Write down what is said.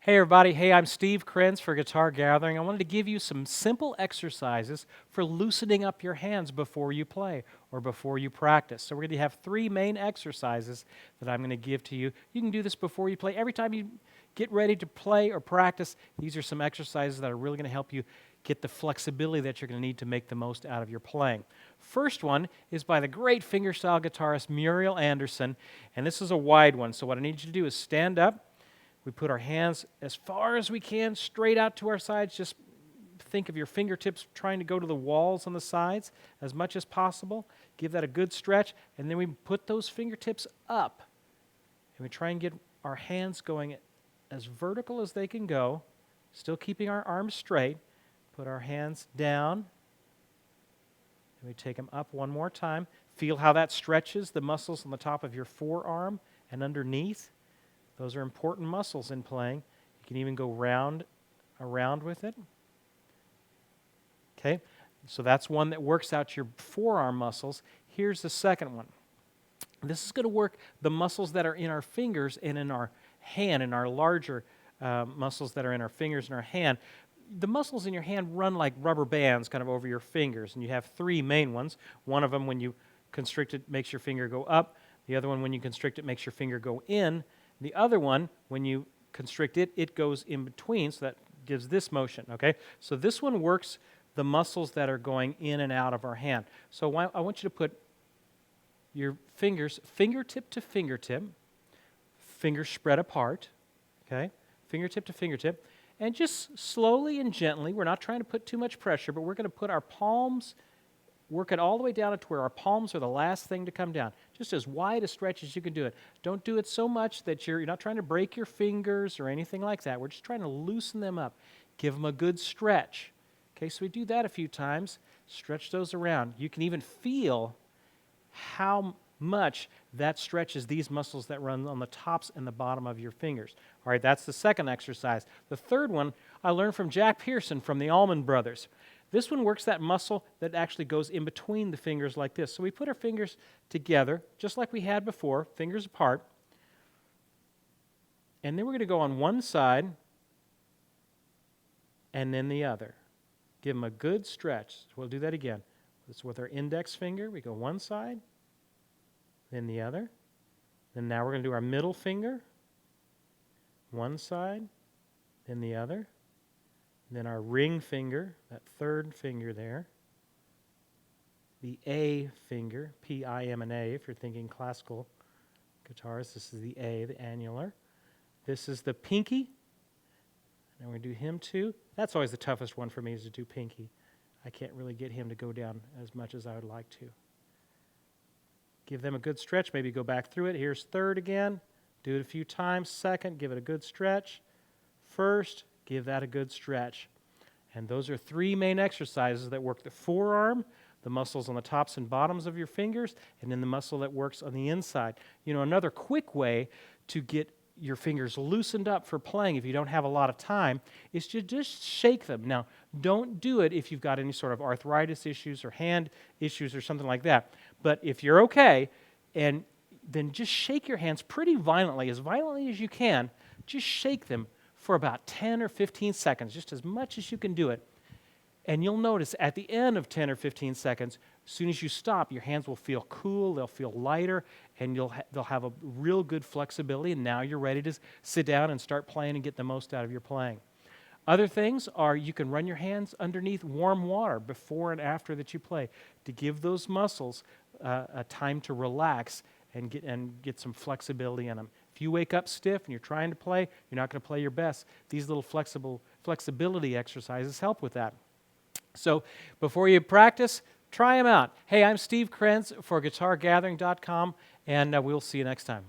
Hey everybody, hey, I'm Steve Krenz for Guitar Gathering. I wanted to give you some simple exercises for loosening up your hands before you play or before you practice. So we're going to have three main exercises that I'm going to give to you. You can do this before you play. Every time you get ready to play or practice, these are some exercises that are really going to help you get the flexibility that you're going to need to make the most out of your playing. First one is by the great fingerstyle guitarist Muriel Anderson, and this is a wide one. So what I need you to do is stand up. We put our hands as far as we can, straight out to our sides. Just think of your fingertips trying to go to the walls on the sides as much as possible. Give that a good stretch, and then we put those fingertips up. And we try and get our hands going as vertical as they can go, still keeping our arms straight. Put our hands down, and we take them up one more time. Feel how that stretches the muscles on the top of your forearm and underneath. Those are important muscles in playing. You can even go around with it. Okay, so that's one that works out your forearm muscles. Here's the second one. This is going to work the muscles that are in our fingers and in our hand, and our larger muscles that are in our fingers and our hand. The muscles in your hand run like rubber bands kind of over your fingers, and you have three main ones. One of them, when you constrict it, makes your finger go up. The other one, when you constrict it, makes your finger go in. The other one, when you constrict it, it goes in between, so that gives this motion, okay? So this one works the muscles that are going in and out of our hand. So I want you to put your fingers fingertip to fingertip, fingers spread apart, okay? Fingertip to fingertip, and just slowly and gently, we're not trying to put too much pressure, but we're going to put our palms, work it all the way down to where our palms are the last thing to come down. Just as wide a stretch as you can do it. Don't do it so much that you're not trying to break your fingers or anything like that. We're just trying to loosen them up. Give them a good stretch. Okay, so we do that a few times. Stretch those around. You can even feel how much that stretches these muscles that run on the tops and the bottom of your fingers. All right, that's the second exercise. The third one I learned from Jack Pearson from the Allman Brothers. This one works that muscle that actually goes in between the fingers like this. So we put our fingers together, just like we had before, fingers apart. And then we're going to go on one side and then the other. Give them a good stretch. So we'll do that again. This with our index finger. We go one side, then the other. Then now we're going to do our middle finger. One side, then the other. Then our ring finger, that third finger there. The A finger, P-I-M and A, if you're thinking classical guitars, this is the A, the annular. This is the pinky. And we're going to do him too. That's always the toughest one for me, is to do pinky. I can't really get him to go down as much as I would like to. Give them a good stretch, maybe go back through it. Here's third again. Do it a few times. Second, give it a good stretch. First, give that a good stretch. And those are three main exercises that work the forearm, the muscles on the tops and bottoms of your fingers, and then the muscle that works on the inside. You know, another quick way to get your fingers loosened up for playing if you don't have a lot of time is to just shake them. Now, don't do it if you've got any sort of arthritis issues or hand issues or something like that. But if you're okay, and then just shake your hands pretty violently as you can. Just shake them for about 10 or 15 seconds, just as much as you can do it. And you'll notice at the end of 10 or 15 seconds, as soon as you stop, your hands will feel cool, they'll feel lighter, and they'll have a real good flexibility, and now you're ready to sit down and start playing and get the most out of your playing. Other things are you can run your hands underneath warm water before and after that you play to give those muscles a time to relax and get some flexibility in them. If you wake up stiff and you're trying to play, you're not going to play your best. These little flexibility exercises help with that. So before you practice, try them out. Hey, I'm Steve Krenz for GuitarGathering.com, and we'll see you next time.